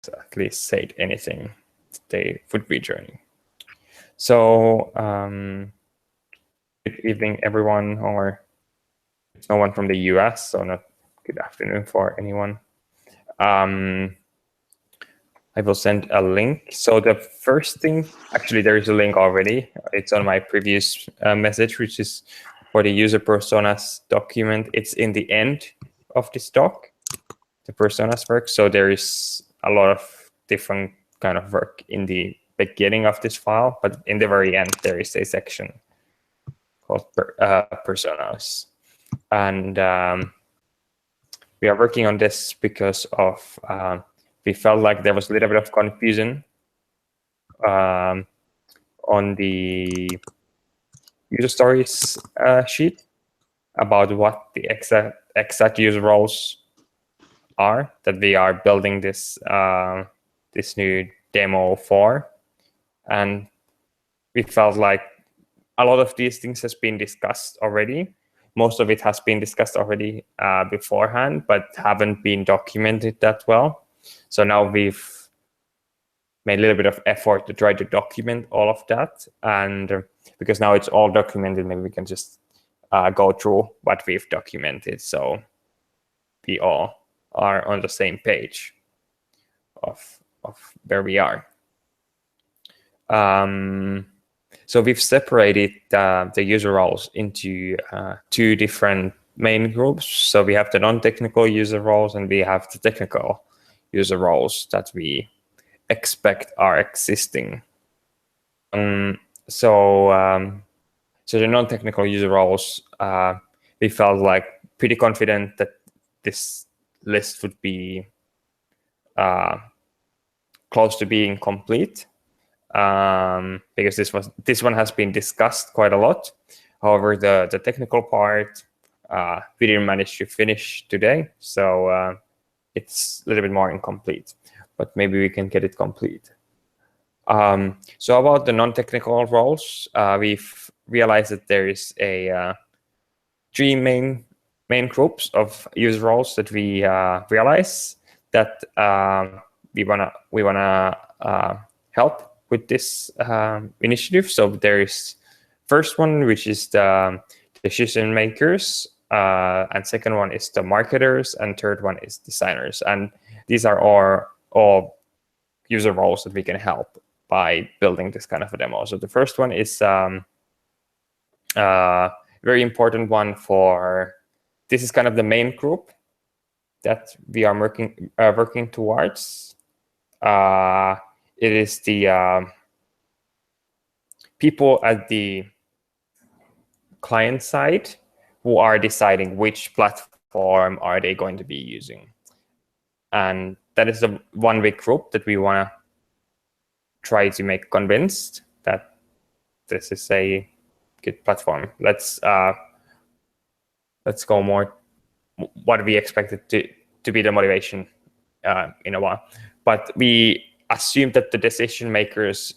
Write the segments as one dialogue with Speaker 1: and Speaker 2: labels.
Speaker 1: at least said anything they would be joining. So good evening, everyone, or no one from the US, so not good afternoon for anyone. I will send a link. So the first thing, actually, there is a link already. It's on my previous message, which is for the user personas document. It's in the end of this doc, the personas work. So there is a lot of different kind of work in the beginning of this file, but in the very end, there is a section called personas. And we are working on this because of we felt like there was a little bit of confusion on the user stories sheet about what the exact user roles are that we are building this this new demo for. And we felt like a lot of these things has been discussed already. Most of it has been discussed already beforehand, but haven't been documented that well. So now we've made a little bit of effort to try to document all of that. And because now it's all documented, maybe we can just go through what we've documented. So we all are on the same page of where we are. So we've separated the user roles into two different main groups. So we have the non-technical user roles and we have the technical user roles that we expect are existing. So the non-technical user roles, we felt like pretty confident that this list would be close to being complete. Because this one has been discussed quite a lot. However, the technical part we didn't manage to finish today, so it's a little bit more incomplete. But maybe we can get it complete. So about the non-technical roles, we've realized that there is a three main groups of user roles that we realize that we wanna help with this initiative. So there is first one, which is the decision makers, and second one is the marketers, and third one is designers. And these are all user roles that we can help by building this kind of a demo. So the first one is very important one for, this is kind of the main group that we are working towards. It is the people at the client side who are deciding which platform are they going to be using. And that is the one big group that we want to try to make convinced that this is a good platform. Let's go more what we expected to be the motivation in a while. But we assume that the decision makers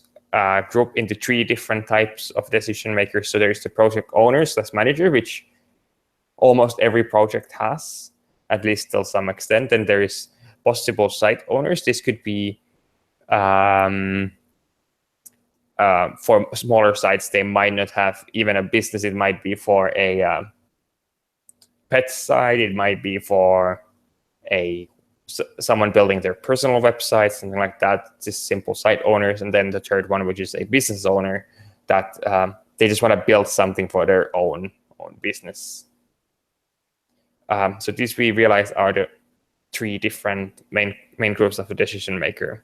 Speaker 1: group into three different types of decision makers. So there's the project owners, that's manager, which almost every project has, at least till some extent. And there is possible site owners. This could be for smaller sites, they might not have even a business. It might be for a pet site. It might be for someone building their personal website, something like that. Just simple site owners. And then the third one, which is a business owner, that they just want to build something for their own business. So these we realize are the three different main groups of a decision maker.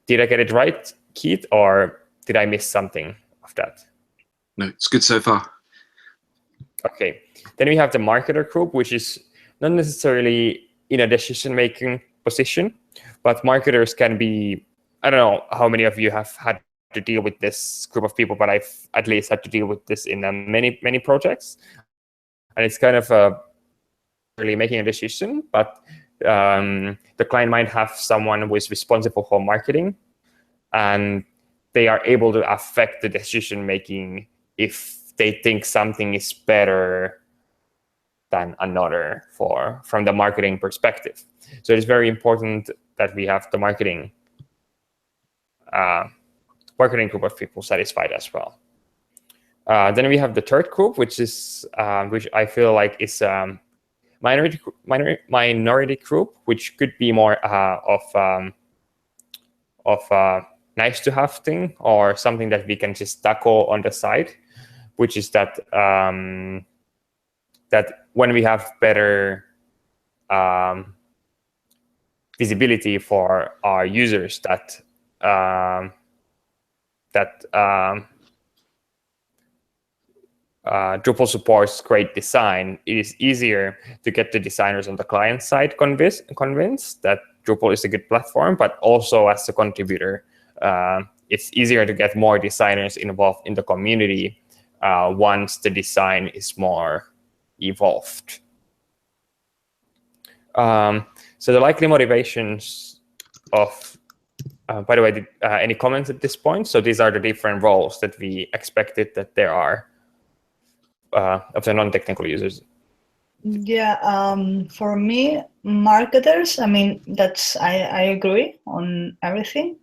Speaker 1: Did I get it right, Keith, or did I miss something of that?
Speaker 2: No, it's good so far.
Speaker 1: Okay. Then we have the marketer group, which is not necessarily in a decision-making position, but marketers can be, I don't know how many of you have had to deal with this group of people, but I've at least had to deal with this in many projects. And it's kind of really making a decision, but the client might have someone who is responsible for marketing, and they are able to affect the decision making if they think something is better than another from the marketing perspective. So it's very important that we have the marketing group of people satisfied as well. Then we have the third group, which I feel like is minority group, which could be more of a nice to have thing, or something that we can just tackle on the side, which is that that when we have better visibility for our users, that Drupal supports great design, it is easier to get the designers on the client side convinced that Drupal is a good platform, but also as a contributor, it's easier to get more designers involved in the community once the design is more evolved. So the likely motivations of, by the way, any comments at this point? So these are the different roles that we expected that there are of the non-technical users.
Speaker 3: Yeah, for me, marketers, I mean, I agree on everything.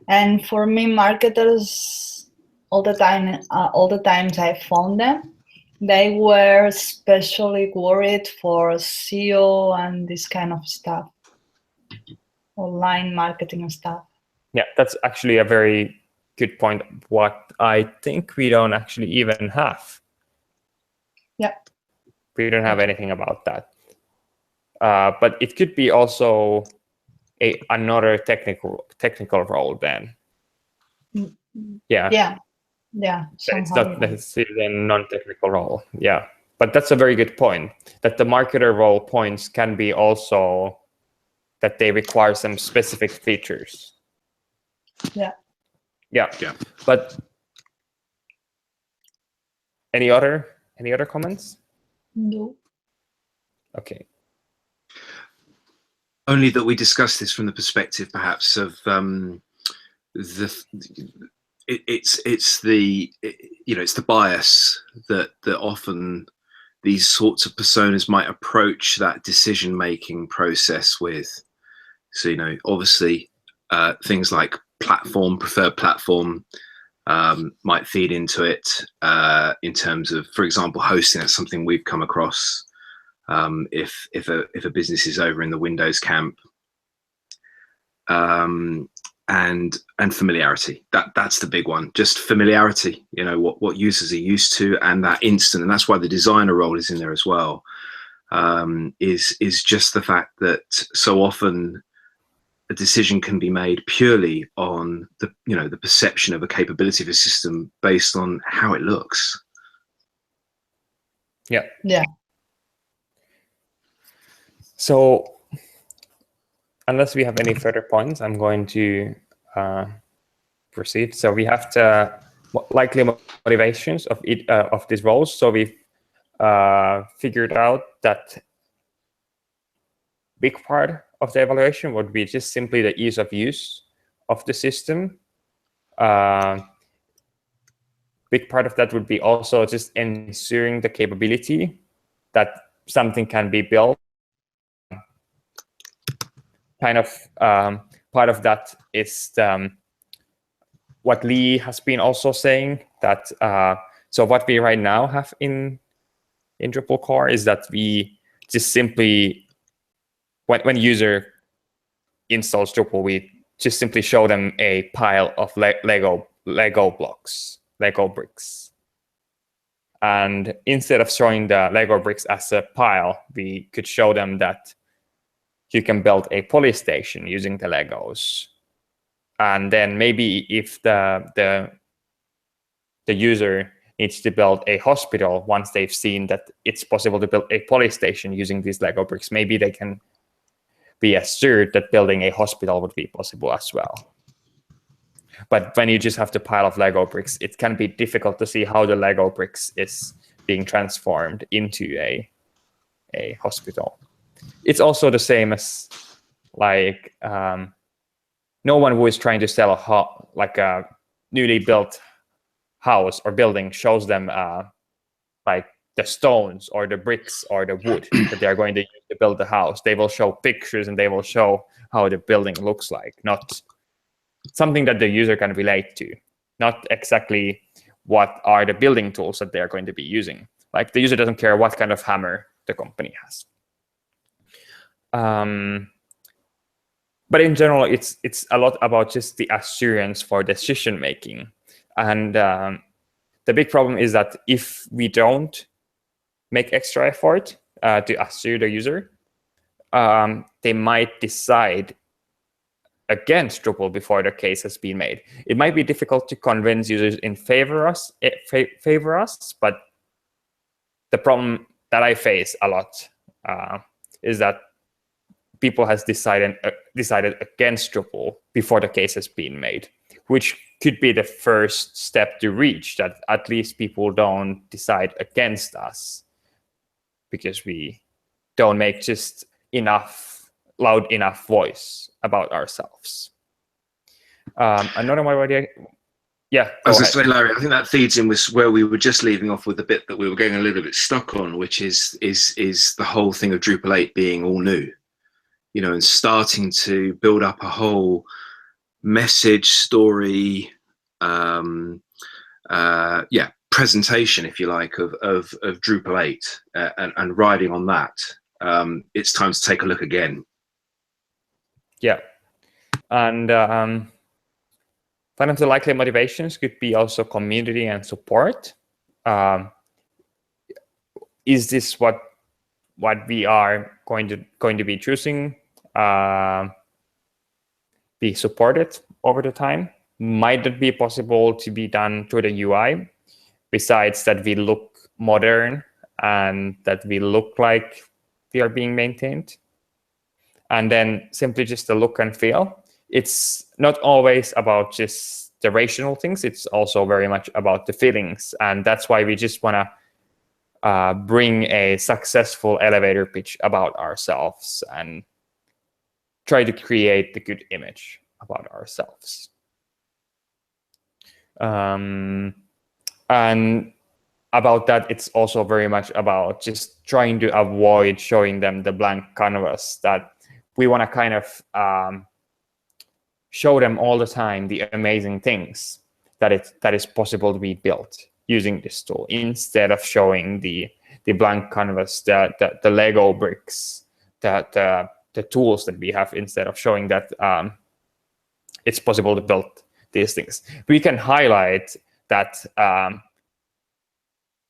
Speaker 3: And for me, marketers, all the times I found them, they were especially worried for SEO and this kind of stuff, online marketing stuff.
Speaker 1: Yeah, that's actually a very good point. What I think we don't actually even have.
Speaker 3: Yeah.
Speaker 1: We don't have anything about that. But it could be also another technical role then. Yeah.
Speaker 3: It's
Speaker 1: not necessarily a non-technical role. Yeah. But that's a very good point, that the marketer role points can be also that they require some specific features.
Speaker 3: Yeah.
Speaker 1: But any other comments?
Speaker 3: No.
Speaker 1: Okay.
Speaker 2: Only that we discussed this from the perspective, perhaps, of it's the bias that often these sorts of personas might approach that decision-making process with. So, obviously, things like preferred platform might feed into it in terms of, for example, hosting. That's something we've come across. If a business is over in the Windows camp, and familiarity, that's the big one. Just familiarity, what users are used to, and that instant, and that's why the designer role is in there as well. Is just the fact that so often a decision can be made purely on the perception of a capability of a system based on how it looks.
Speaker 1: Yeah. So unless we have any further points, I'm going to proceed. So we have the likely motivations of these roles. So we've figured out that big part of the evaluation would be just simply the ease of use of the system. Big part of that would be also just ensuring the capability that something can be built. Kind of part of that is what Lee has been also saying, that so what we right now have in Drupal core is that we just simply, when user installs Drupal, we just simply show them a pile of Lego blocks, Lego bricks. And instead of showing the Lego bricks as a pile, we could show them that you can build a police station using the Legos. And then maybe if the user needs to build a hospital, once they've seen that it's possible to build a police station using these Lego bricks, maybe they can be assured that building a hospital would be possible as well. But when you just have the pile of Lego bricks, it can be difficult to see how the Lego bricks is being transformed into a hospital. It's also the same as like no one who is trying to sell a newly built house or building shows them like the stones or the bricks or the wood that they are going to use to build the house. They will show pictures and they will show how the building looks like, not something that the user can relate to, not exactly what are the building tools that they are going to be using. Like the user doesn't care what kind of hammer the company has. But in general, it's a lot about just the assurance for decision making. And the big problem is that if we don't make extra effort to assure the user, they might decide against Drupal before the case has been made. It might be difficult to convince users in favor us, but the problem that I face a lot is that people has decided against Drupal before the case has been made, which could be the first step to reach, that at least people don't decide against us because we don't make just loud enough voice about ourselves. Another one idea. Yeah.
Speaker 2: As I say, Larry, I think that feeds in with where we were just leaving off with the bit that we were getting a little bit stuck on, which is the whole thing of Drupal 8 being all new, and starting to build up a whole message story, presentation, if you like, of Drupal 8 and riding on that. It's time to take a look again.
Speaker 1: Yeah, and one of the likely motivations could be also community and support. Is this what we are going to be choosing? Be supported over the time? Might it be possible to be done through the UI? Besides that, we look modern and that we look like we are being maintained, and then simply just the look and feel. It's not always about just the rational things. It's also very much about the feelings, and that's why we just want to bring a successful elevator pitch about ourselves and try to create the good image about ourselves. And about that, it's also very much about just trying to avoid showing them the blank canvas, that we want to kind of show them all the time the amazing things that is possible to be built using this tool, instead of showing the blank canvas, the Lego bricks, the tools that we have, instead of showing that it's possible to build these things. We can highlight that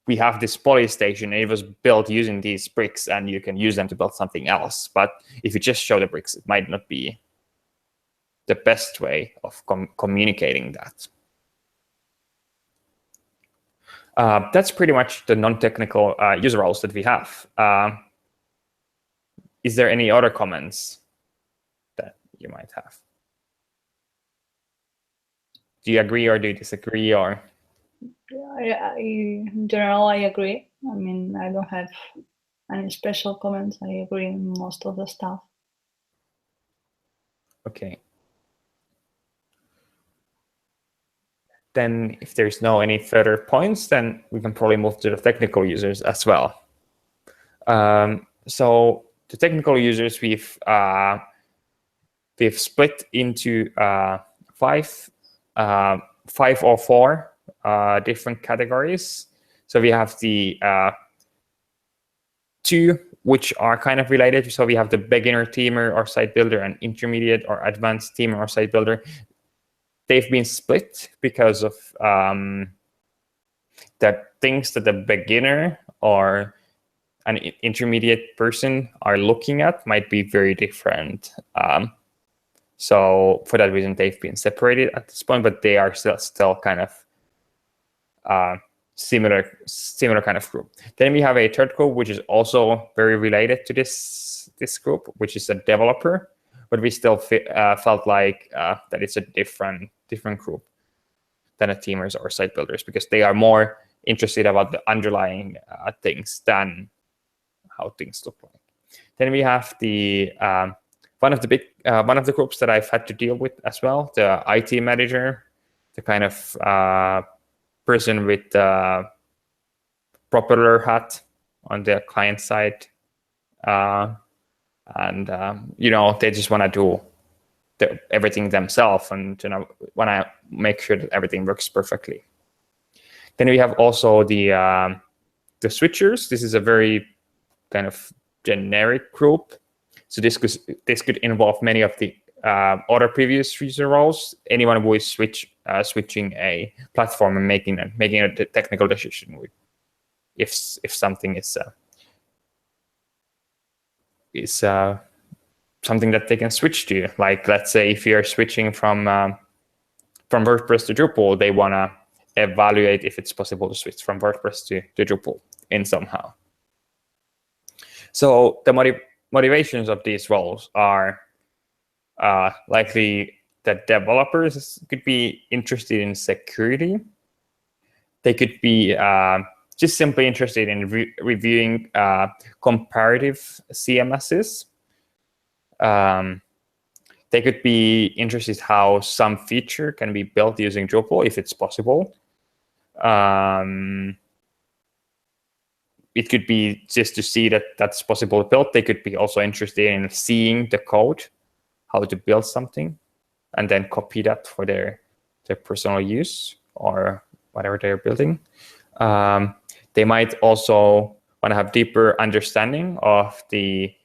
Speaker 1: we have this police station, and it was built using these bricks, and you can use them to build something else. But if you just show the bricks, it might not be the best way of communicating that. That's pretty much the non-technical user roles that we have. Is there any other comments that you might have? Do you agree or do you disagree? Or
Speaker 3: in general, I agree. I mean, I don't have any special comments. I agree in most of the stuff.
Speaker 1: Okay. Then if there's no any further points, then we can probably move to the technical users as well. So the technical users, we've split into five or four different categories. So we have the two which are kind of related. So we have the beginner themer or site builder and intermediate or advanced themer or site builder. They've been split because of the things that the beginner or an intermediate person are looking at might be very different. So for that reason, they've been separated at this point, but they are still kind of similar kind of group. Then we have a third group, which is also very related to this group, which is a developer, but we still felt like that it's a different group than a themers or site builders, because they are more interested about the underlying things than how things look like. Then we have the one of the groups that I've had to deal with as well, the IT manager, the kind of person with propeller hat on the client side, and they just want to do everything themselves, and want to make sure that everything works perfectly. Then we have also the switchers. This is a very kind of generic group. So this could involve many of the other previous user roles. Anyone who is switching a platform and making a technical decision if something is something that they can switch to. Like, let's say if you're switching from WordPress to Drupal, they want to evaluate if it's possible to switch from WordPress to Drupal in somehow. So the motivations of these roles are likely that developers could be interested in security. They could be just simply interested in reviewing comparative CMSs. They could be interested how some feature can be built using Drupal if it's possible. It could be just to see that that's possible to build. They could be also interested in seeing the code, how to build something, and then copy that for their personal use or whatever they're building. They might also want to have deeper understanding of the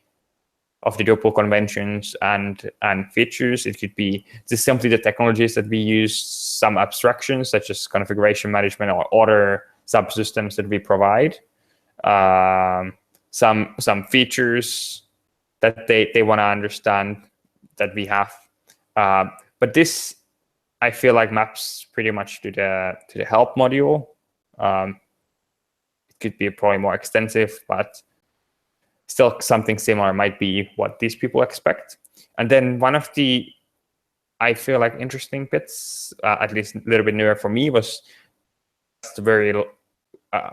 Speaker 1: Drupal conventions and features. It could be just simply the technologies that we use, some abstractions such as configuration management or other subsystems that we provide. Some features that they want to understand that we have. But this, I feel like, maps pretty much to the help module. It could be probably more extensive, but still something similar might be what these people expect. And then one of the, I feel like, interesting bits, at least a little bit newer for me, was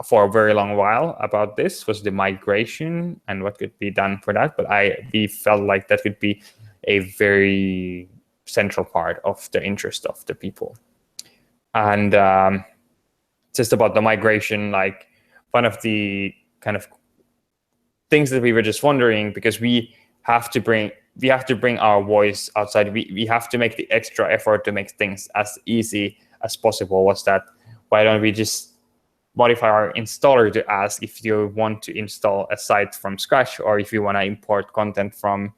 Speaker 1: for a very long while about this was the migration and what could be done for that. But we felt like that could be a very central part of the interest of the people. And just about the migration, like one of the kind of things that we were just wondering, because we have to bring our voice outside. We have to make the extra effort to make things as easy as possible. Was that why don't we just modify our installer to ask if you want to install a site from scratch, or if you want to import content from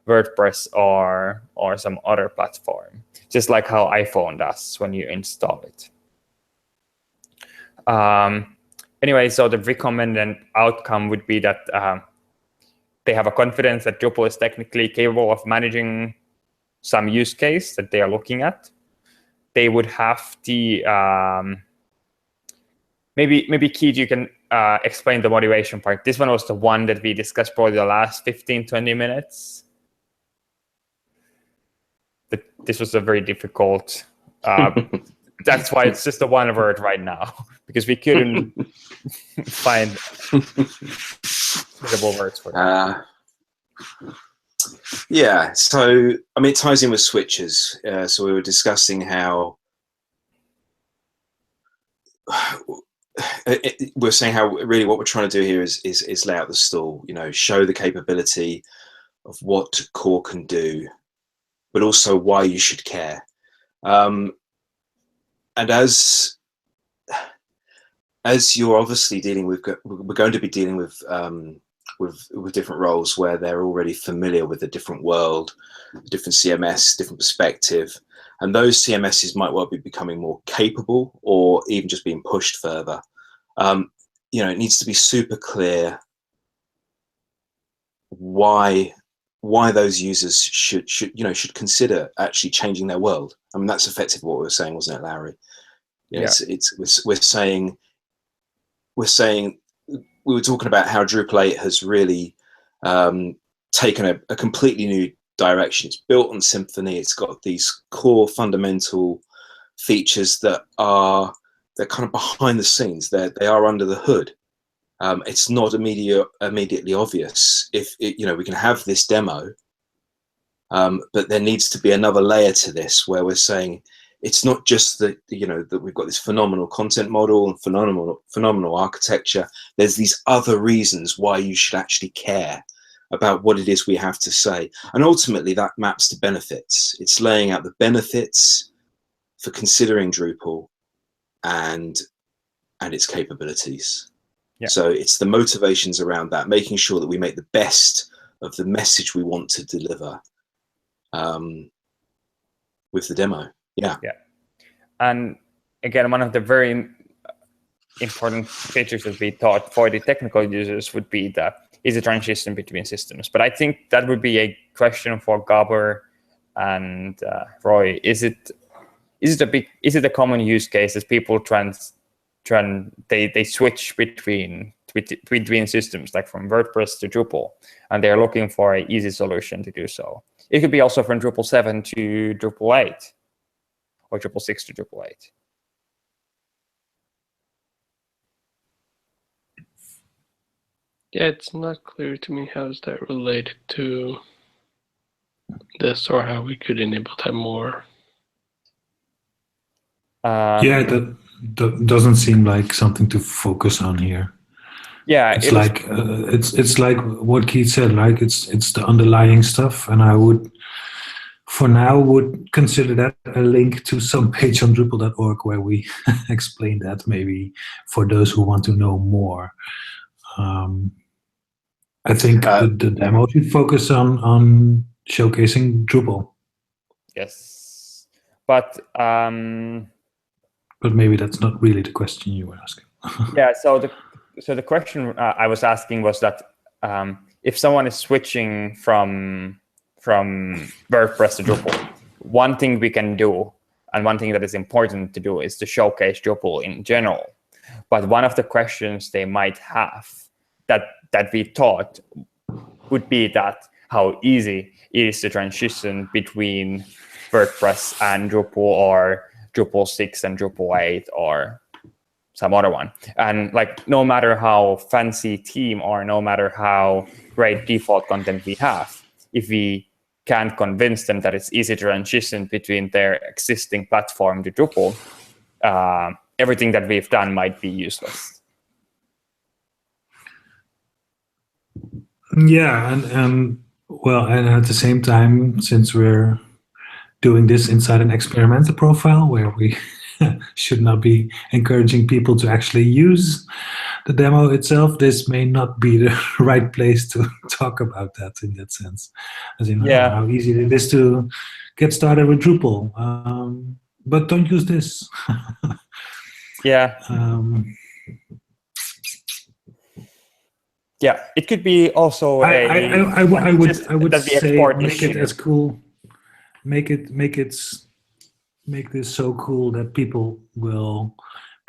Speaker 1: WordPress or some other platform, just like how iPhone does when you install it. Anyway, so the recommended outcome would be that they have a confidence that Drupal is technically capable of managing some use case that they are looking at. They would have the maybe Keith, you can explain the motivation part. This one was the one that we discussed probably the last 15-20 minutes. But this was a very difficult. That's why it's just a one word right now, because we couldn't find suitable words for that.
Speaker 2: Yeah, so I mean, it ties in with switches. So we were discussing how we're saying how really what we're trying to do here is lay out the stall. Show the capability of what core can do, but also why you should care. And as you're obviously dealing with, we're going to be dealing with different roles where they're already familiar with a different world, a different CMS, different perspective, and those CMSs might well be becoming more capable or even just being pushed further. It needs to be super clear why those users should consider actually changing their world. I mean, that's effectively what we were saying, wasn't it, Larry?
Speaker 1: Yeah.
Speaker 2: We're saying we were talking about how Drupal 8 has really taken a completely new direction. It's built on Symfony. It's got these core fundamental features they're kind of behind the scenes. They are under the hood. It's not immediately obvious. We can have this demo, but there needs to be another layer to this where we're saying it's not just that, that we've got this phenomenal content model and phenomenal architecture. There's these other reasons why you should actually care about what it is we have to say. And ultimately that maps to benefits. It's laying out the benefits for considering Drupal and its capabilities.
Speaker 1: Yeah.
Speaker 2: So it's the motivations around that, making sure that we make the best of the message we want to deliver with the demo. Yeah.
Speaker 1: And again, one of the very important features that we thought for the technical users would be the easy transition between systems. But I think that would be a question for Gabor and Roy. Is it a common use case as people they switch between systems, like from WordPress to Drupal, and they're looking for an easy solution to do so? It could be also from Drupal 7 to Drupal 8 or Drupal 6 to Drupal 8.
Speaker 4: Yeah, it's not clear to me how is that related to this, or how we could enable that more.
Speaker 5: Yeah, that doesn't seem like something to focus on here.
Speaker 1: Yeah,
Speaker 5: it's like it's like what Keith said. Like it's the underlying stuff, and I would, for now, would consider that a link to some page on Drupal.org where we explain that, maybe for those who want to know more. I think the demo should focus on showcasing Drupal.
Speaker 1: Yes, but
Speaker 5: maybe that's not really the question you were asking.
Speaker 1: Yeah. So the question I was asking was that if someone is switching from WordPress to Drupal, one thing we can do, and one thing that is important to do, is to showcase Drupal in general. But one of the questions they might have that we thought would be that how easy it is to transition between WordPress and Drupal, or Drupal 6 and Drupal 8, or some other one. And like, no matter how fancy theme or no matter how great default content we have, if we can't convince them that it's easy to transition between their existing platform to Drupal, everything that we've done might be useless.
Speaker 5: Yeah, and at the same time, since we're doing this inside an experimental profile where we should not be encouraging people to actually use the demo itself, this may not be the right place to talk about that in that sense. As in, how easy it is to get started with Drupal. But don't use this.
Speaker 1: Yeah. Yeah, it could be also
Speaker 5: I would say make it as cool. Make this so cool that people will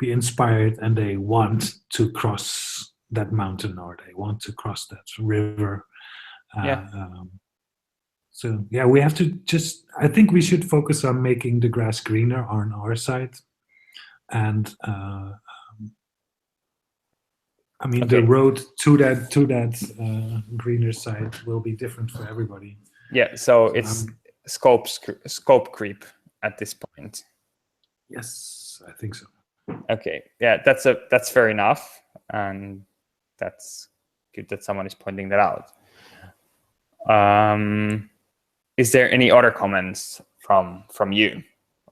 Speaker 5: be inspired and they want to cross that mountain, or they want to cross that river. So yeah, we have to I think we should focus on making the grass greener on our side, and I mean, the road to that greener side will be different for everybody.
Speaker 1: Yeah, so it's scope creep at this point.
Speaker 5: Yes, I think so.
Speaker 1: Okay, yeah, that's fair enough, and that's good that someone is pointing that out. Is there any other comments from you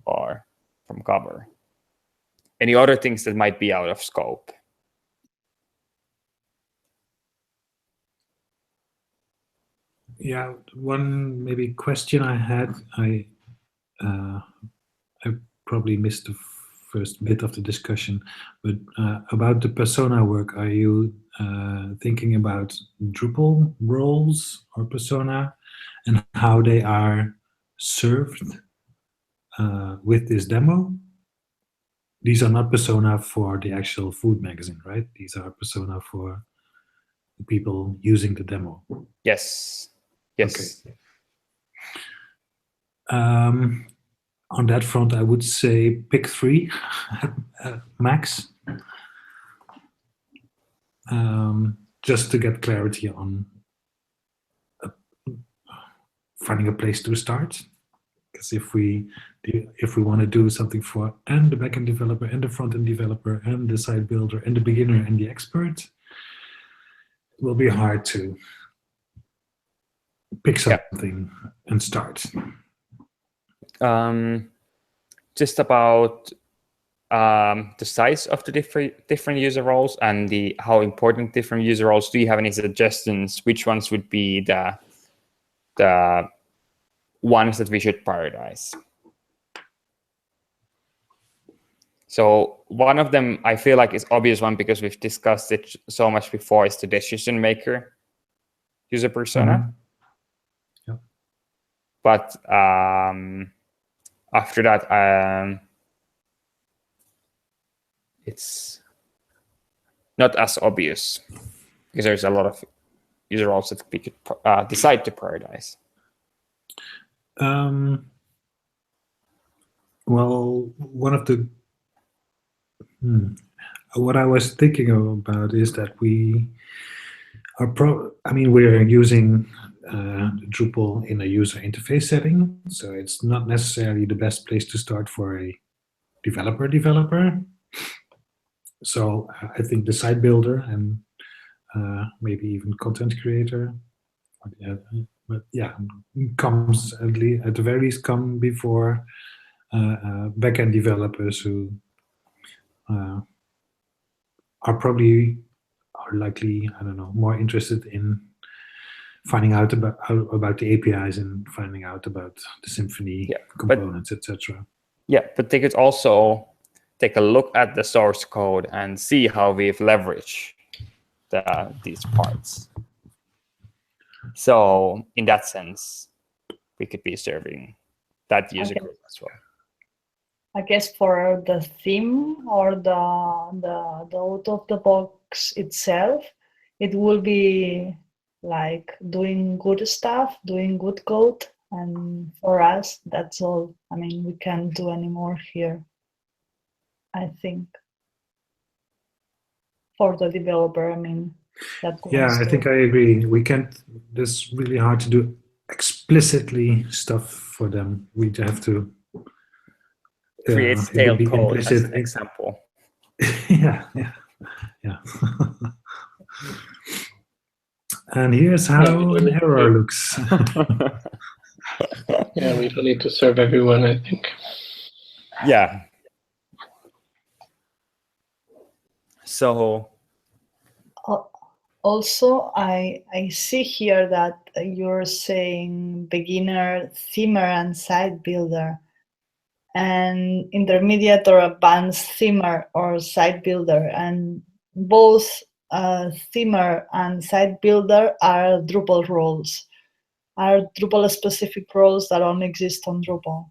Speaker 1: or from Gabor? Any other things that might be out of scope?
Speaker 5: Yeah, one maybe question I had, I probably missed the first bit of the discussion, but about the persona work, are you thinking about Drupal roles or persona and how they are served with this demo? These are not persona for the actual food magazine, right? These are persona for the people using the demo.
Speaker 1: Yes.
Speaker 5: Okay. On that front, I would say pick 3 max, just to get clarity on finding a place to start. Because if we want to do something for and the backend developer and the front-end developer and the site builder and the beginner and the expert, it will be hard to pick something and start.
Speaker 1: Just about the size of the different user roles and how important different user roles. Do you have any suggestions? Which ones would be the ones that we should prioritize? So one of them I feel like is obvious one because we've discussed it so much before, is the decision maker user persona.
Speaker 5: Yeah.
Speaker 1: But after that, it's not as obvious because there's a lot of user roles that we could decide to prioritize.
Speaker 5: Well, one of the what I was thinking about is that we are we're using Drupal in a user interface setting, so it's not necessarily the best place to start for a developer. So I think the site builder and maybe even content creator, but yeah, comes at the very least come before backend developers who are likely, I don't know, more interested in finding out about the APIs and finding out about the Symfony components, etc.
Speaker 1: Yeah, but they could also take a look at the source code and see how we've leveraged these parts. So in that sense, we could be serving that user group as well.
Speaker 3: I guess for the theme or the out of the box itself, it will be like doing good stuff, doing good code, and for us, that's all. I mean, we can't do any more here, I think. For the developer, I mean,
Speaker 5: I think I agree. We can't. It's really hard to do explicitly stuff for them. We have to
Speaker 1: create stale code as an example.
Speaker 5: yeah. And here's how an error looks.
Speaker 4: Yeah, we don't need to serve everyone, I think.
Speaker 1: Yeah. So
Speaker 3: also, I see here that you're saying beginner, themer, and site builder, and intermediate or advanced themer or site builder, and both themer and site builder are Drupal roles, are Drupal specific roles that only exist on Drupal.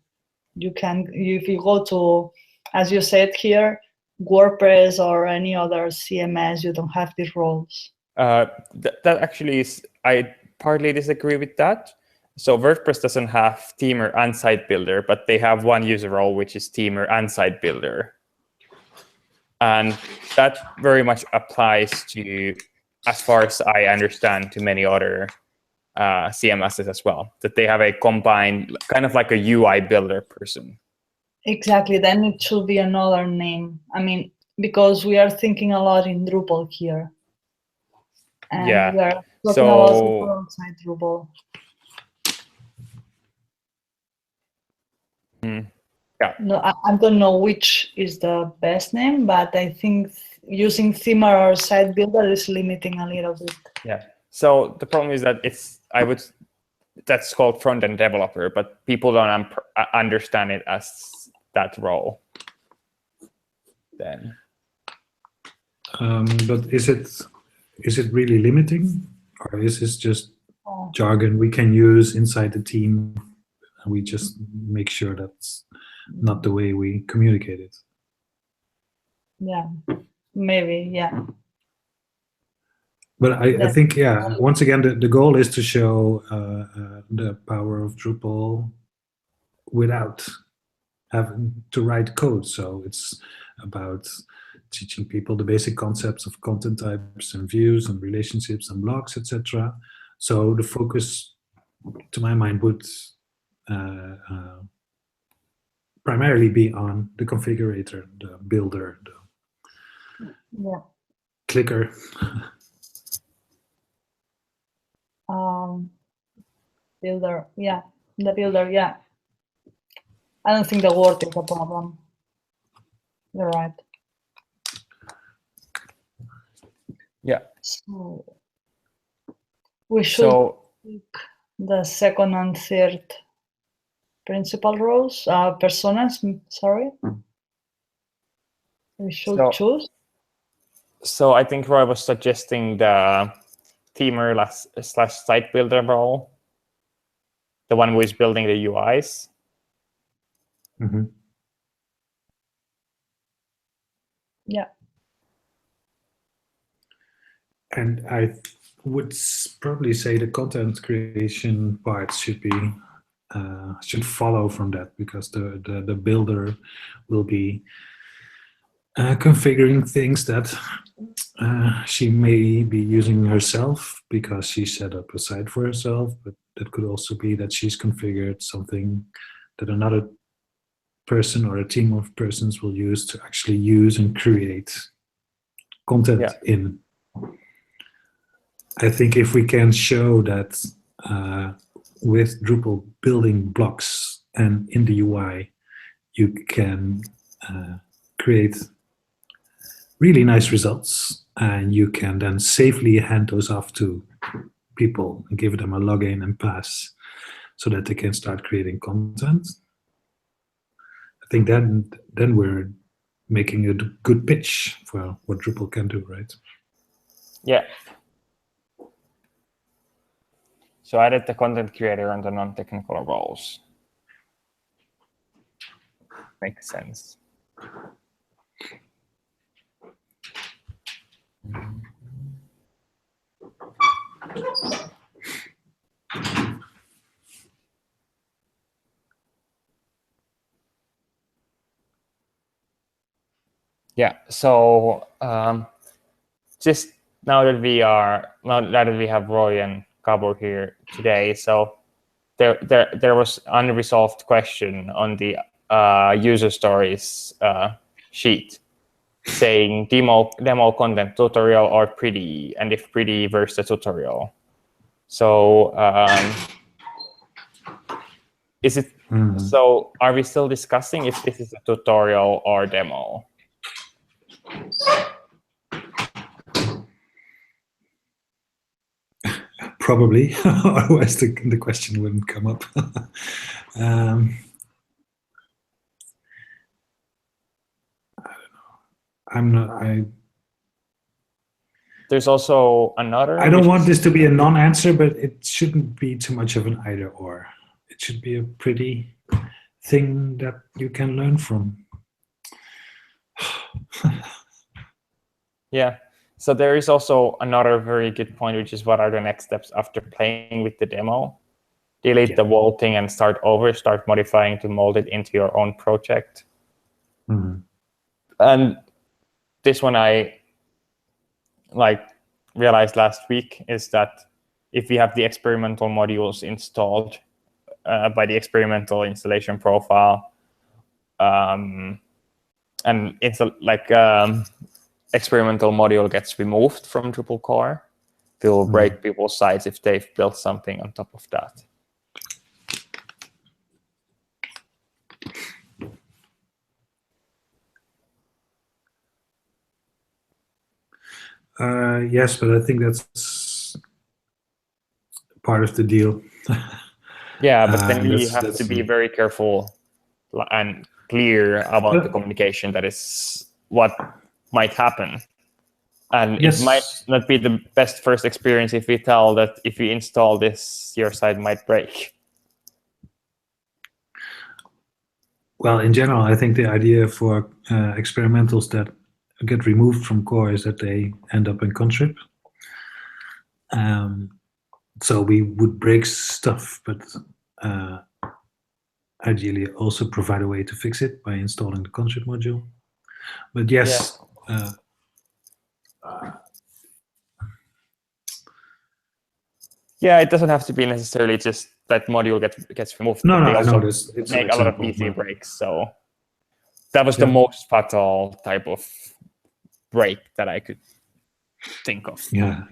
Speaker 3: You can, if you go to, as you said here, WordPress or any other CMS, you don't have these roles.
Speaker 1: That actually is, I partly disagree with that. So WordPress doesn't have themer and site builder, but they have one user role, which is themer and site builder. And that very much applies to, as far as I understand, to many other CMSs as well, that they have a combined, kind of like a UI builder person.
Speaker 3: Exactly, then it should be another name. I mean, because we are thinking a lot in Drupal here. And we are talking about outside Drupal.
Speaker 1: Yeah.
Speaker 3: No, I don't know which is the best name, but I think using themer or site builder is limiting a little bit.
Speaker 1: Yeah. So the problem is that that's called front-end developer, but people don't understand it as that role. Then.
Speaker 5: But is it really limiting, or is this just jargon we can use inside the team, and we just make sure that's not the way we communicate it?
Speaker 3: Yeah, maybe, yeah.
Speaker 5: But I think, yeah, once again, the goal is to show the power of Drupal without having to write code. So it's about teaching people the basic concepts of content types and views and relationships and blocks, etc. So the focus, to my mind, would primarily be on the configurator, the builder, the
Speaker 3: Yeah.
Speaker 5: clicker.
Speaker 3: Builder. Yeah. The builder. Yeah. I don't think the word is a problem. You're right.
Speaker 1: Yeah.
Speaker 3: So we should pick the second and third principal roles, personas. Sorry. We should choose.
Speaker 1: So I think Roy was suggesting the teamer / site builder role, the one who is building the UIs.
Speaker 5: Mm-hmm.
Speaker 3: Yeah.
Speaker 5: And I would probably say the content creation part should be should follow from that, because the builder will be configuring things that she may be using herself because she set up a site for herself, but it could also be that she's configured something that another person or a team of persons will use to actually use and create content in. I think if we can show that with Drupal building blocks and in the UI, you can create really nice results, and you can then safely hand those off to people and give them a login and pass so that they can start creating content. I think then we're making a good pitch for what Drupal can do, right?
Speaker 1: Yeah. So I added the content creator and the non-technical roles. Makes sense. Yeah. So just now that we have Roy and Gabor here today, so there was unresolved question on the user stories sheet saying demo content tutorial or pretty, and if pretty versus the tutorial. So is it? So are we still discussing if this is a tutorial or demo?
Speaker 5: Probably, otherwise the question wouldn't come up. I don't know.
Speaker 1: There's also another.
Speaker 5: I don't want this to be a non-answer, but it shouldn't be too much of an either/or. It should be a pretty thing that you can learn from.
Speaker 1: Yeah. So there is also another very good point, which is what are the next steps after playing with the demo? Delete the whole thing and start over, start modifying to mold it into your own project.
Speaker 5: Mm-hmm.
Speaker 1: And this one I realized last week is that if we have the experimental modules installed by the experimental installation profile, and it's experimental module gets removed from Drupal core, it will break people's sites if they've built something on top of that.
Speaker 5: Yes, but I think that's part of the deal.
Speaker 1: Yeah, but then we have to be very careful and clear about the communication. That is what might happen. And it might not be the best first experience if we tell that if you install this, your site might break.
Speaker 5: Well, in general, I think the idea for experimentals that get removed from core is that they end up in contrib. So we would break stuff, but ideally also provide a way to fix it by installing the contrib module. But yes,
Speaker 1: Yeah, it doesn't have to be necessarily just that module gets removed.
Speaker 5: No,
Speaker 1: but
Speaker 5: no,
Speaker 1: they
Speaker 5: I
Speaker 1: also
Speaker 5: know this. It's an
Speaker 1: make a lot of
Speaker 5: example.
Speaker 1: PC
Speaker 5: but-
Speaker 1: breaks. So that was the
Speaker 5: Yeah.
Speaker 1: most fatal type of break that I could think of.
Speaker 5: Yeah.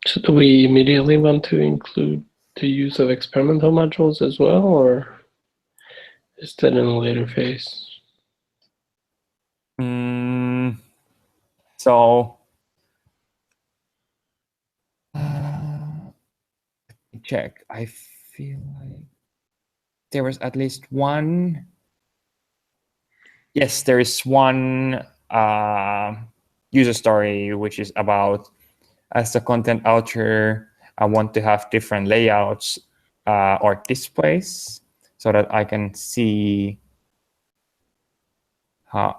Speaker 4: So do we immediately want to include the use of experimental modules as well, or is that in a later phase?
Speaker 1: So let me check. I feel like there was at least one. Yes, there is one user story which is about, as a content author, I want to have different layouts or displays so that I can see how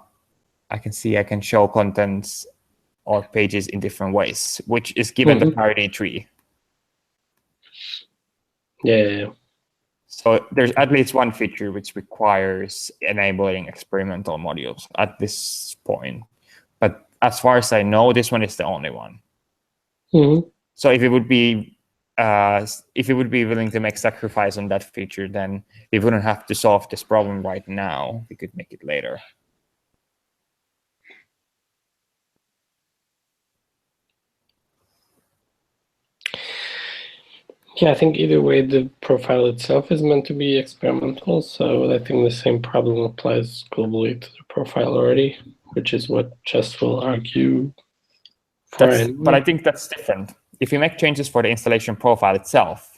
Speaker 1: I can show contents or pages in different ways, which is given the priority tree.
Speaker 4: Yeah.
Speaker 1: So there's at least one feature which requires enabling experimental modules at this point. But as far as I know, this one is the only one.
Speaker 4: Mm-hmm.
Speaker 1: So if it would be willing to make sacrifice on that feature, then we wouldn't have to solve this problem right now. We could make it later.
Speaker 4: Yeah, I think either way, the profile itself is meant to be experimental. So I think the same problem applies globally to the profile already, which is what Chess will argue for.
Speaker 1: But I think that's different. If you make changes for the installation profile itself,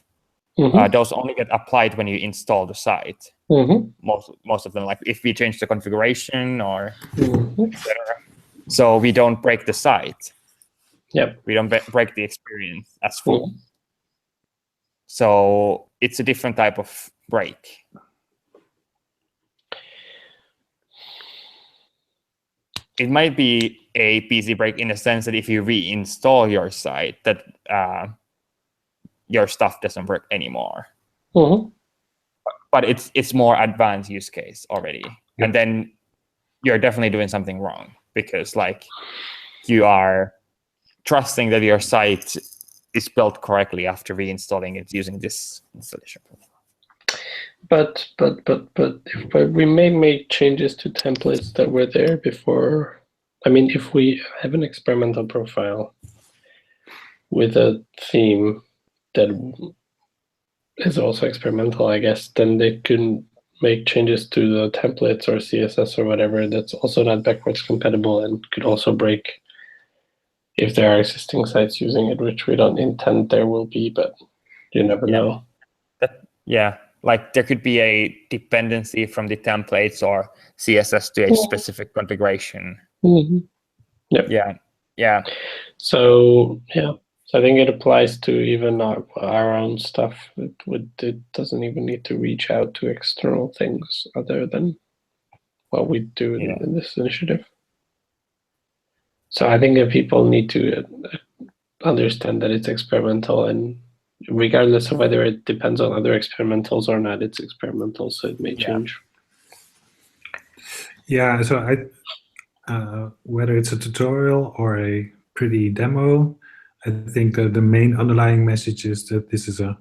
Speaker 1: those only get applied when you install the site. Most of them, like if we change the configuration or etc. So we don't break the site.
Speaker 4: Yep.
Speaker 1: We don't break the experience as full. So it's a different type of break. It might be a PC break in the sense that if you reinstall your site, that your stuff doesn't work anymore. But it's more advanced use case already. Yeah. And then you're definitely doing something wrong because like you are trusting that your site is built correctly after reinstalling it using this installation profile.
Speaker 4: But if we may make changes to templates that were there before, I mean, if we have an experimental profile with a theme that is also experimental, I guess, then they can make changes to the templates or CSS or whatever that's also not backwards compatible and could also break if there are existing sites using it, which we don't intend there will be, but you never know.
Speaker 1: Like there could be a dependency from the templates or CSS to a specific configuration.
Speaker 4: Yep.
Speaker 1: Yeah.
Speaker 4: So I think it applies to even our own stuff. It doesn't even need to reach out to external things other than what we do in this initiative. So I think that people need to understand that it's experimental, and regardless of whether it depends on other experimentals or not, it's experimental, so it may change.
Speaker 5: Yeah, so whether it's a tutorial or a pretty demo, I think that the main underlying message is that this is a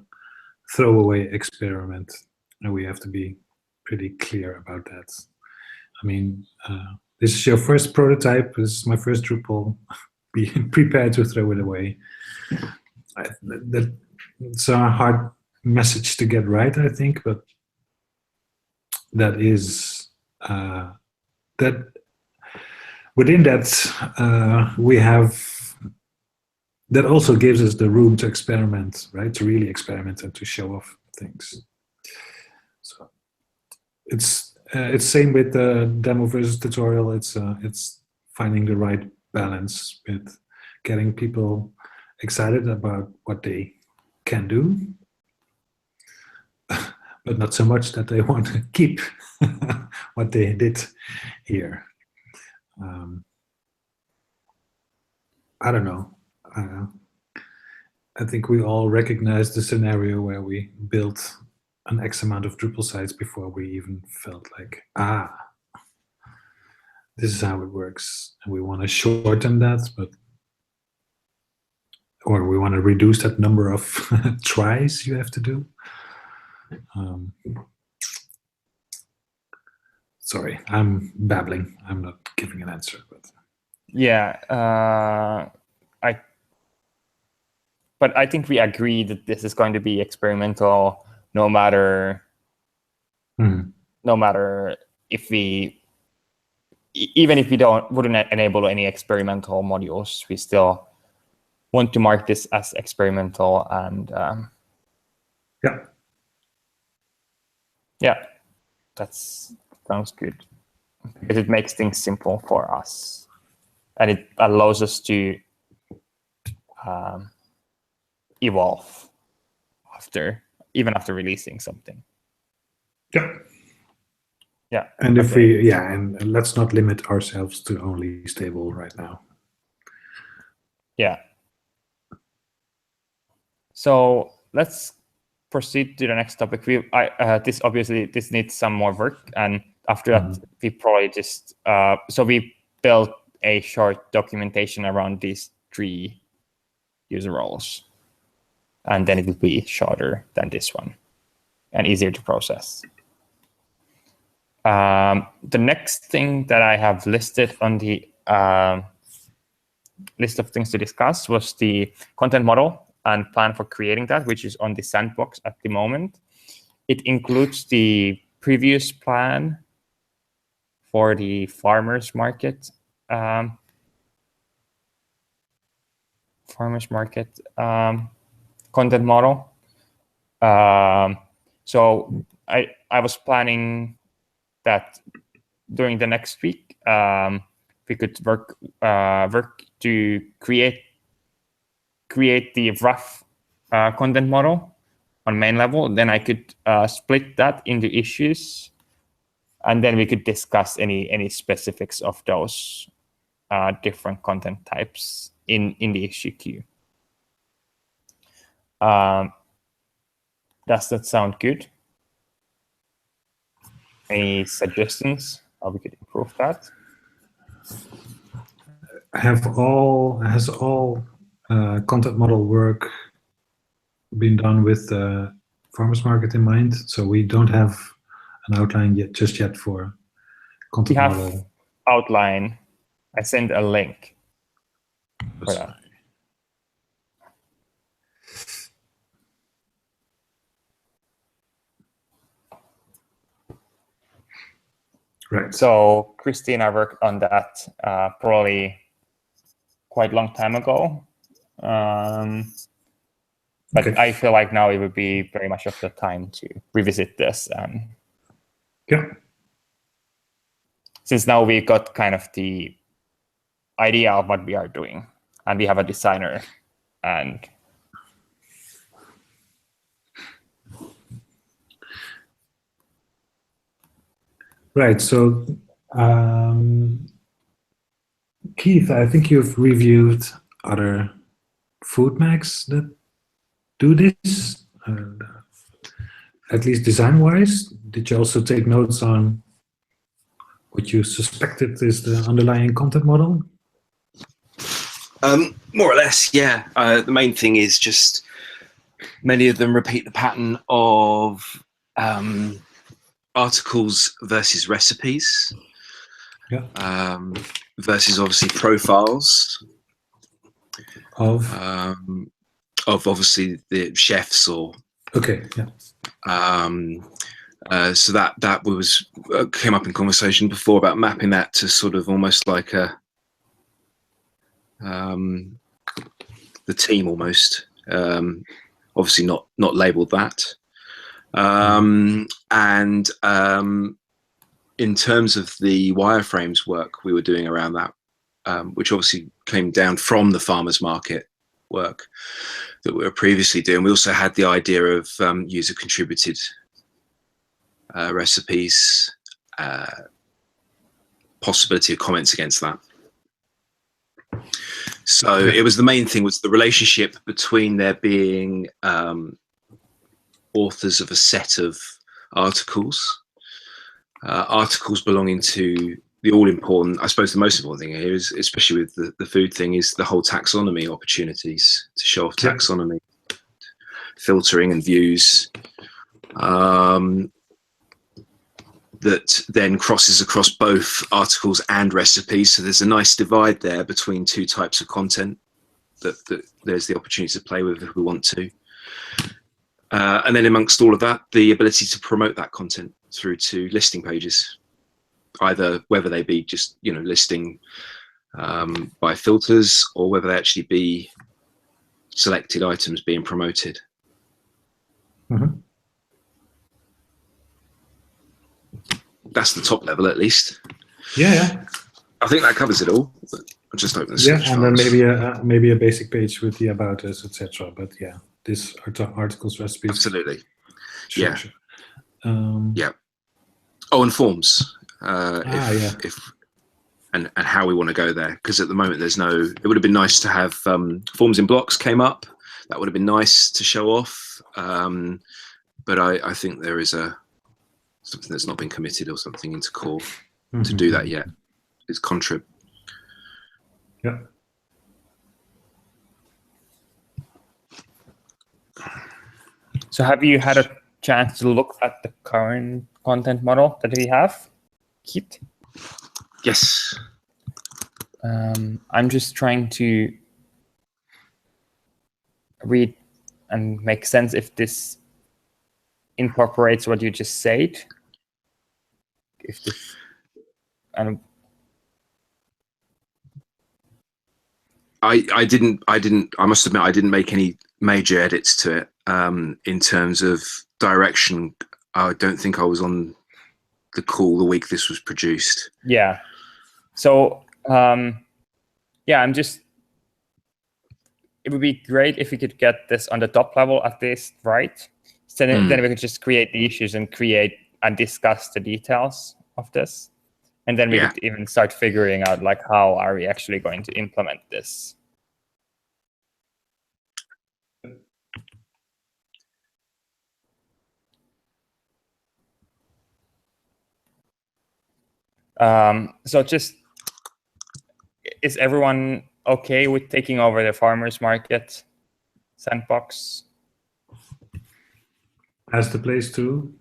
Speaker 5: throwaway experiment, and we have to be pretty clear about that. I mean, this is your first prototype. This is my first Drupal. Be prepared to throw it away. It's a hard message to get right, I think, but that is that within that we have that also gives us the room to experiment, right? To really experiment and to show off things. So it's same with the demo versus tutorial. It's finding the right balance with getting people excited about what they can do, but not so much that they want to keep what they did here. I don't know. I think we all recognize the scenario where we built an X amount of Drupal sites before we even felt like, this is how it works. And we want to shorten that, but or we want to reduce that number of tries you have to do. Sorry, I'm babbling. I'm not giving an answer. But
Speaker 1: Yeah, but I think we agree that this is going to be experimental, no matter if we, even if we wouldn't enable any experimental modules, we still want to mark this as experimental. And yeah, that sounds good, because it makes things simple for us, and it allows us to evolve even after releasing something. Yeah.
Speaker 5: And if and let's not limit ourselves to only stable right now.
Speaker 1: Yeah. So let's proceed to the next topic. This needs some more work, and after that, we probably just so we built a short documentation around these 3 user roles, and then it will be shorter than this one and easier to process. The next thing that I have listed on the list of things to discuss was the content model and plan for creating that, which is on the sandbox at the moment. It includes the previous plan for the farmers market content model. So I was planning that during the next week we could work to create the rough content model on main level. Then I could split that into issues, and then we could discuss any specifics of those different content types in the issue queue. Does that sound good? Any suggestions how we could improve that?
Speaker 5: Has all content model work been done with farmers market in mind? So we don't have an outline just yet for content model.
Speaker 1: We have outline. I sent a link for that.
Speaker 5: Right.
Speaker 1: So Christina worked on that probably quite a long time ago. But
Speaker 5: Okay.
Speaker 1: I feel like now it would be very much of the time to revisit this.
Speaker 5: Yeah.
Speaker 1: Since now we got kind of the idea of what we are doing, and we have a designer, and
Speaker 5: Right. So, Keith, I think you've reviewed other food mags that do this, at least design-wise. Did you also take notes on what you suspected is the underlying content model?
Speaker 2: More or less, yeah. The main thing is just many of them repeat the pattern of articles versus recipes, versus obviously profiles
Speaker 5: Of
Speaker 2: obviously the chefs or
Speaker 5: okay, yeah.
Speaker 2: So that was came up in conversation before about mapping that to sort of almost like a the team almost, obviously not labeled that, and in terms of the wireframes work we were doing around that, which obviously came down from the farmers market work that we were previously doing, we also had the idea of user contributed recipes, possibility of comments against that. So it was the main thing was the relationship between there being authors of a set of articles, articles belonging to all important, I suppose the most important thing here is, especially with the food thing, is the whole taxonomy opportunities to show off taxonomy, filtering and views. That then crosses across both articles and recipes. So there's a nice divide there between two types of content that there's the opportunity to play with if we want to. And then amongst all of that, the ability to promote that content through to listing pages, either whether they be just, listing by filters, or whether they actually be selected items being promoted.
Speaker 5: Mhm.
Speaker 2: That's the top level, at least.
Speaker 5: Yeah.
Speaker 2: I think that covers it all. But I'll just open the
Speaker 5: Yeah,
Speaker 2: search
Speaker 5: and then
Speaker 2: files.
Speaker 5: maybe a basic page with the about us, etc. But yeah, this articles, recipes.
Speaker 2: Absolutely.
Speaker 5: Sure,
Speaker 2: Yeah.
Speaker 5: Sure.
Speaker 2: Yeah. Oh, and forms.
Speaker 5: Yeah.
Speaker 2: And how we want to go there, because at the moment there's no. It would have been nice to have forms in blocks came up. That would have been nice to show off. But I think there is something that's not been committed or something into core to do that yet. It's contrib.
Speaker 5: Yeah.
Speaker 1: So have you had a chance to look at the current content model that we have, Keith?
Speaker 2: Yes.
Speaker 1: I'm just trying to read and make sense if this incorporates what you just said. If this, and
Speaker 2: I must admit I didn't make any major edits to it. In terms of direction, I don't think I was on the call the week this was produced.
Speaker 1: yeah. So yeah, it would be great if we could get this on the top level at least, right? So then we could just create the issues and create and discuss the details of this. And then we could even start figuring out like how are we actually going to implement this. So just, is everyone okay with taking over the farmers market sandbox?
Speaker 5: As the place to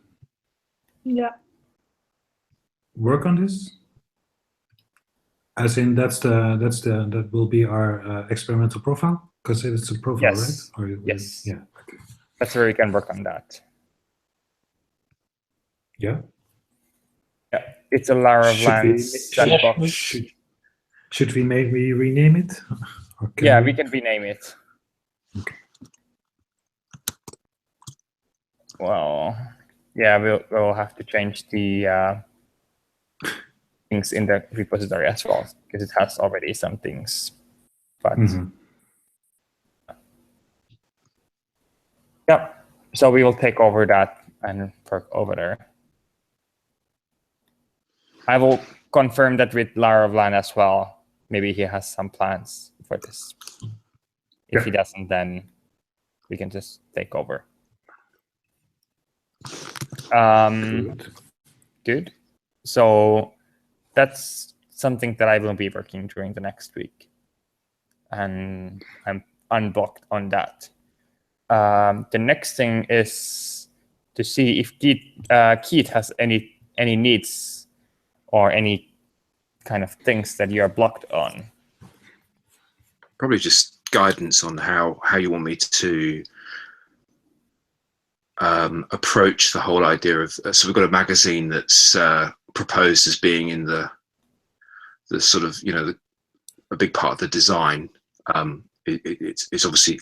Speaker 5: work on this? As in that will be our experimental profile? Because it's a profile,
Speaker 1: Yes.
Speaker 5: right?
Speaker 1: Yes.
Speaker 5: Yeah. Okay.
Speaker 1: That's where we can work on that.
Speaker 5: Yeah.
Speaker 1: Yeah, it's a Laravel sandbox.
Speaker 5: Should we maybe rename it?
Speaker 1: Yeah, we can rename it.
Speaker 5: Okay.
Speaker 1: Well, yeah, we'll have to change the things in the repository as well, because it has already some things. But yeah, so we will take over that and work over there. I will confirm that with Laravel as well. Maybe he has some plans for this. If he doesn't, then we can just take over. Good. So that's something that I will be working during the next week. And I'm unblocked on that. The next thing is to see if Keith has any needs or any kind of things that you are blocked on.
Speaker 2: Probably just guidance on how you want me to approach the whole idea of. So we've got a magazine that's proposed as being in the sort of a big part of the design. It's obviously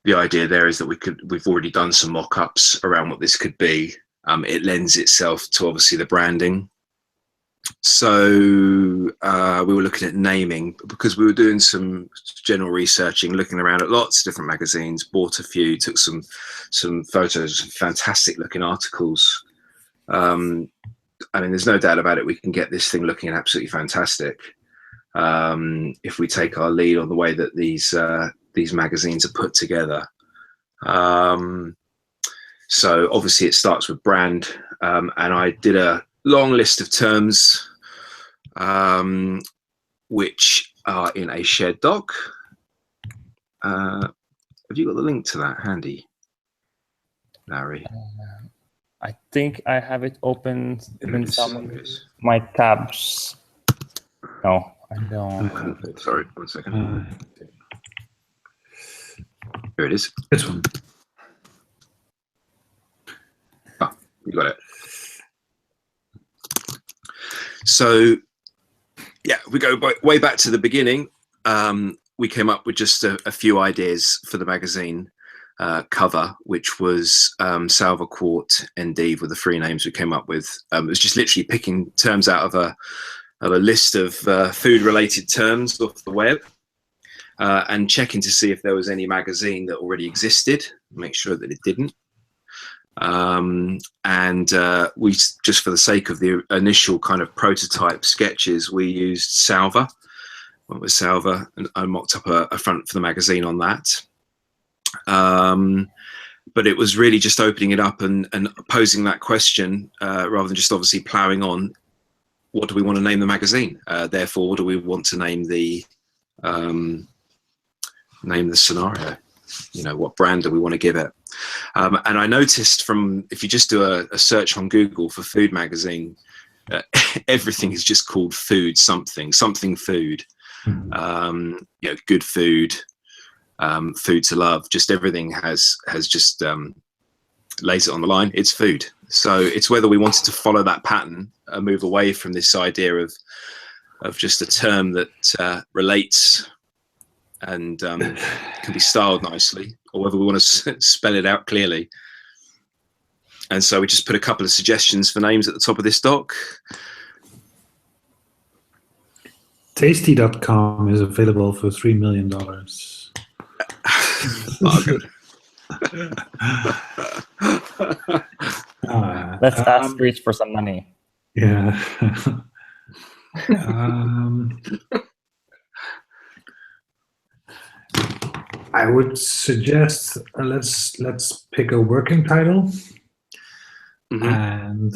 Speaker 2: the idea there is that we've already done some mock-ups around what this could be. It lends itself to obviously the branding. So we were looking at naming, because we were doing some general researching, looking around at lots of different magazines, bought a few, took some photos, fantastic looking articles. I mean, there's no doubt about it, we can get this thing looking absolutely fantastic if we take our lead on the way that these magazines are put together. So obviously it starts with brand, and I did a long list of terms which are in a shared doc. Have you got the link to that handy, Larry?
Speaker 1: I think I have it open
Speaker 2: Here
Speaker 1: in
Speaker 2: it is.
Speaker 1: some
Speaker 2: Here it is.
Speaker 1: my tabs. No, I don't.
Speaker 5: have it.
Speaker 2: Sorry, 1 second. Here it is.
Speaker 5: This one.
Speaker 2: Ah, you got it. So, yeah, we go way back to the beginning. We came up with just a few ideas for the magazine cover, which was Salva Quart Endive were the three names we came up with. It was just literally picking terms out of a list of food-related terms off the web and checking to see if there was any magazine that already existed, make sure that it didn't. We just, for the sake of the initial kind of prototype sketches, we used Salva. Went with Salva, and I mocked up a front for the magazine on that. But it was really just opening it up and posing that question rather than just obviously ploughing on. What do we want to name the magazine? Therefore, what do we want to name the scenario? You know, what brand do we want to give it? And I noticed if you just do a search on Google for food magazine, everything is just called food something food. Good food, food to love. Just everything has just lays it on the line. It's food. So it's whether we wanted to follow that pattern, move away from this idea of just a term that relates and can be styled nicely, or whether we want to spell it out clearly. And so we just put a couple of suggestions for names at the top of this doc.
Speaker 5: Tasty.com is available for $3 million.
Speaker 2: Oh, good.
Speaker 1: Let's ask Rich for some money.
Speaker 5: Yeah. I would suggest let's pick a working title and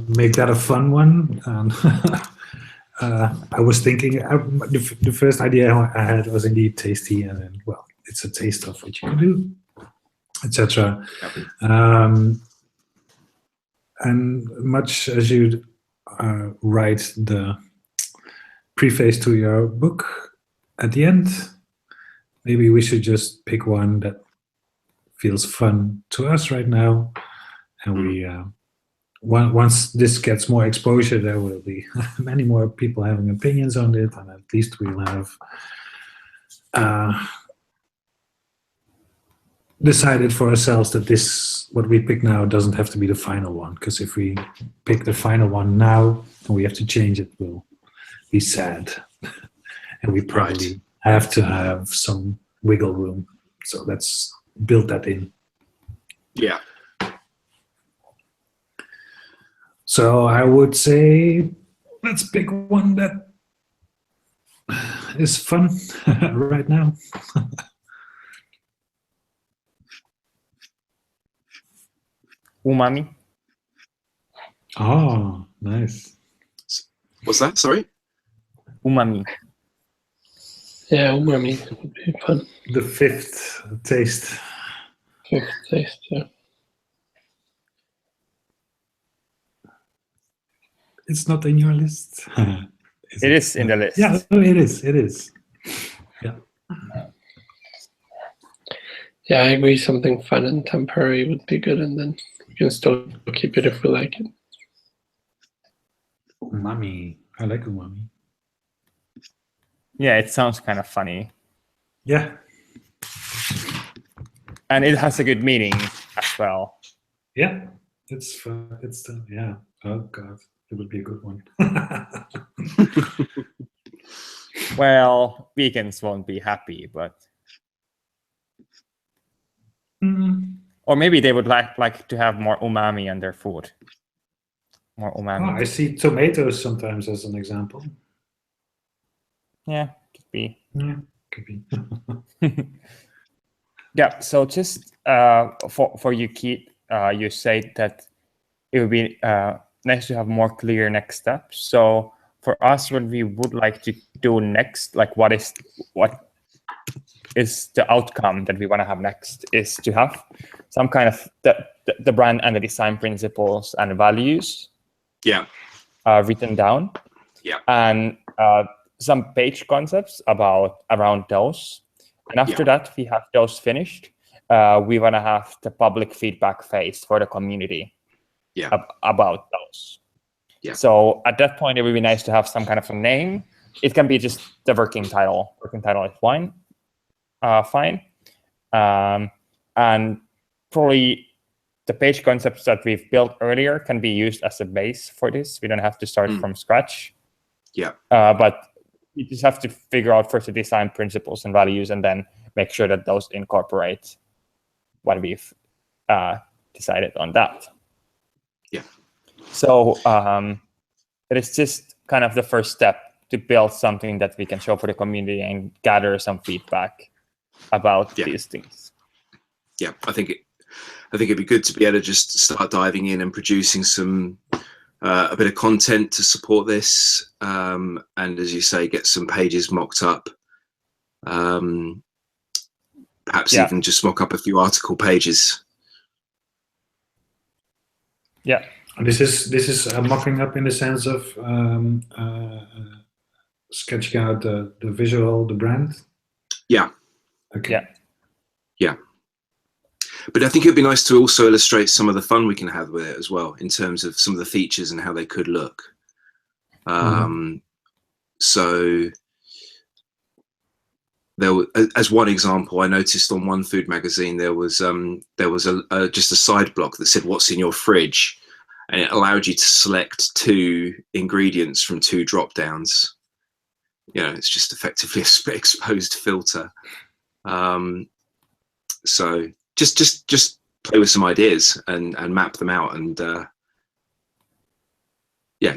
Speaker 5: make that a fun one. I was thinking the first idea I had was indeed tasty, and then well, it's a taste of what you can do, etc. And much as you write the preface to your book at the end, maybe we should just pick one that feels fun to us right now, and we once this gets more exposure, there will be many more people having opinions on it, and at least we'll have decided for ourselves that what we pick now doesn't have to be the final one, because if we pick the final one now and we have to change it, we'll be sad. And we probably have to have some wiggle room. So let's build that in.
Speaker 2: Yeah.
Speaker 5: So I would say let's pick one that is fun right now.
Speaker 1: Umami.
Speaker 5: Oh, nice.
Speaker 2: What's that? Sorry?
Speaker 1: Umami.
Speaker 4: Yeah, umami would be fun.
Speaker 5: The fifth taste.
Speaker 4: Fifth taste, yeah.
Speaker 5: It's not in your list.
Speaker 1: It is in the list.
Speaker 5: Yeah, it is. It is. Yeah.
Speaker 4: Yeah, I agree. Something fun and temporary would be good, and then we can still keep it if we like it.
Speaker 5: Umami. I like umami.
Speaker 1: Yeah, it sounds kind of funny.
Speaker 5: Yeah.
Speaker 1: And it has a good meaning as well.
Speaker 5: Yeah. It's fun. It's yeah. Oh God, it would be a good one.
Speaker 1: Well, vegans won't be happy, but or maybe they would like to have more umami on their food. More umami.
Speaker 5: Oh, I see tomatoes sometimes as an example.
Speaker 1: Yeah, could be.
Speaker 5: Yeah, could be.
Speaker 1: Yeah. So just for you, Keith, you said that it would be nice to have more clear next steps. So for us, what we would like to do next, like what is the outcome that we want to have next, is to have some kind of the brand and the design principles and values written down.
Speaker 2: Yeah.
Speaker 1: And some page concepts around those. And after that, we have those finished. We want to have the public feedback phase for the community about those.
Speaker 2: Yeah.
Speaker 1: So at that point, it would be nice to have some kind of a name. It can be just the working title. Working title is fine. And probably the page concepts that we've built earlier can be used as a base for this. We don't have to start from scratch.
Speaker 2: Yeah.
Speaker 1: But you just have to figure out first the design principles and values, and then make sure that those incorporate what we've decided on that.
Speaker 2: Yeah.
Speaker 1: So it is just kind of the first step to build something that we can show for the community and gather some feedback about these things.
Speaker 2: Yeah, I think it'd be good to be able to just start diving in and producing some a bit of content to support this, and as you say, get some pages mocked up. Perhaps even just mock up a few article pages.
Speaker 1: Yeah.
Speaker 5: This is mocking up in the sense of sketching out the visual, the brand.
Speaker 2: Yeah.
Speaker 5: Okay.
Speaker 2: Yeah. But I think it'd be nice to also illustrate some of the fun we can have with it as well, in terms of some of the features and how they could look. So there, as one example, I noticed on one food magazine there was just a side block that said "What's in your fridge," and it allowed you to select 2 ingredients from 2 drop downs. You know, it's just effectively a exposed filter. So just play with some ideas and map them out, and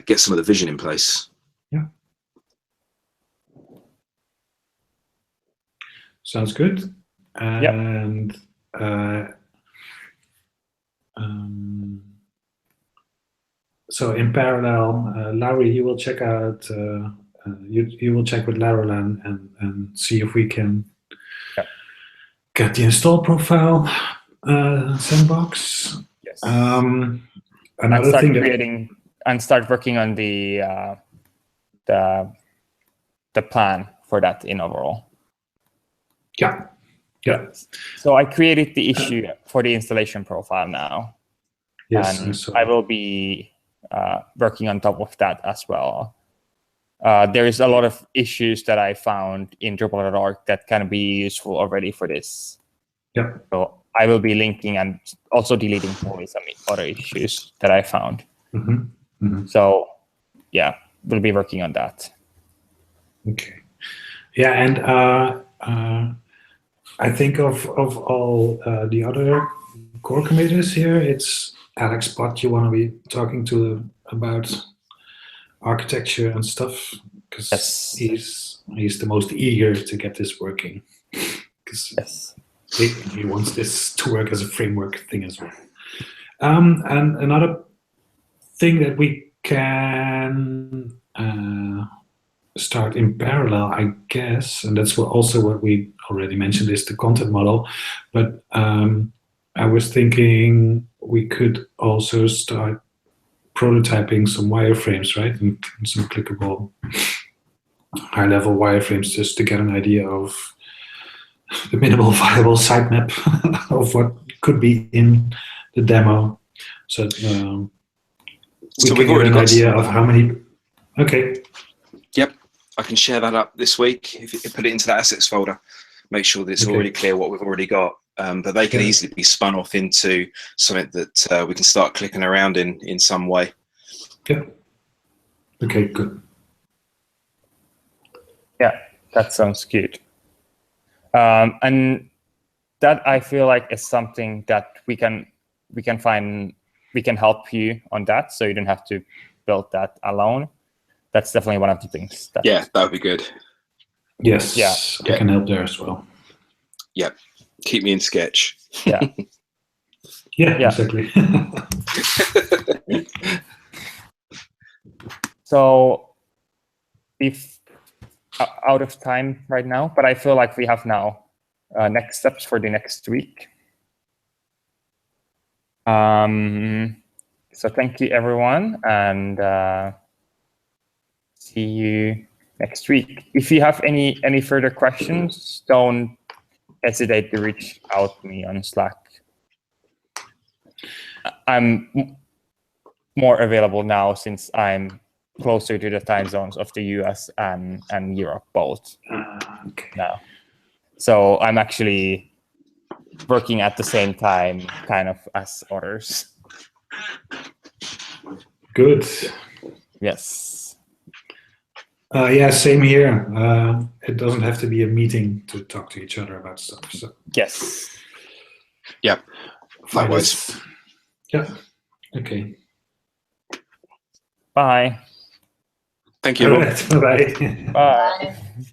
Speaker 2: get some of the vision in place.
Speaker 5: Yeah. Sounds good. And so in parallel, Larry, you will check out. You will check with Laravel and see if we can get the install profile sandbox.
Speaker 1: Yes.
Speaker 5: Another thing
Speaker 1: and start working on the plan for that in overall.
Speaker 5: Yeah.
Speaker 1: So I created the issue for the installation profile now.
Speaker 5: Yes.
Speaker 1: And I will be working on top of that as well. There is a lot of issues that I found in Drupal.org that can be useful already for this.
Speaker 5: Yeah.
Speaker 1: So I will be linking and also deleting probably some other issues that I found. So we'll be working on that.
Speaker 5: Okay. Yeah, and I think of all the other core committers here, it's Alex Pott you want to be talking to about architecture and stuff, because he's the most eager to get this working, because he wants this to work as a framework thing as well. And another thing that we can start in parallel, I guess, and that's also what we already mentioned, is the content model. But I was thinking we could also start prototyping some wireframes, right? And some clickable high-level wireframes, just to get an idea of the minimal viable sitemap of what could be in the demo. So we've already got an idea of how many. Okay.
Speaker 2: Yep, I can share that up this week. If you put it into the assets folder, make sure that it's already clear what we've already got. But they can easily be spun off into something that we can start clicking around in some way.
Speaker 5: Yeah. Okay, good.
Speaker 1: Yeah, that sounds good. And that I feel like is something that we can help you on that, so you don't have to build that alone. That's definitely one of the things.
Speaker 2: That would be good.
Speaker 5: Yes. Yeah. I can help there as well.
Speaker 2: Yep. Keep me in Sketch.
Speaker 1: Yeah.
Speaker 5: Yeah,
Speaker 1: Yeah.
Speaker 5: exactly.
Speaker 1: So if out of time right now, but I feel like we have now next steps for the next week. So thank you, everyone, and see you next week. If you have any further questions, don't hesitate to reach out to me on Slack. I'm more available now since I'm closer to the time zones of the US and Europe both
Speaker 5: Okay.
Speaker 1: now. So I'm actually working at the same time kind of as others.
Speaker 5: Good.
Speaker 1: Yes.
Speaker 5: Yeah, same here. It doesn't have to be a meeting to talk to each other about stuff. So
Speaker 1: Yes.
Speaker 2: Yeah. Likewise.
Speaker 5: Yeah. Okay.
Speaker 2: Thank
Speaker 1: Bye.
Speaker 2: you.
Speaker 5: All right. Bye-bye.
Speaker 1: Bye.
Speaker 3: Bye.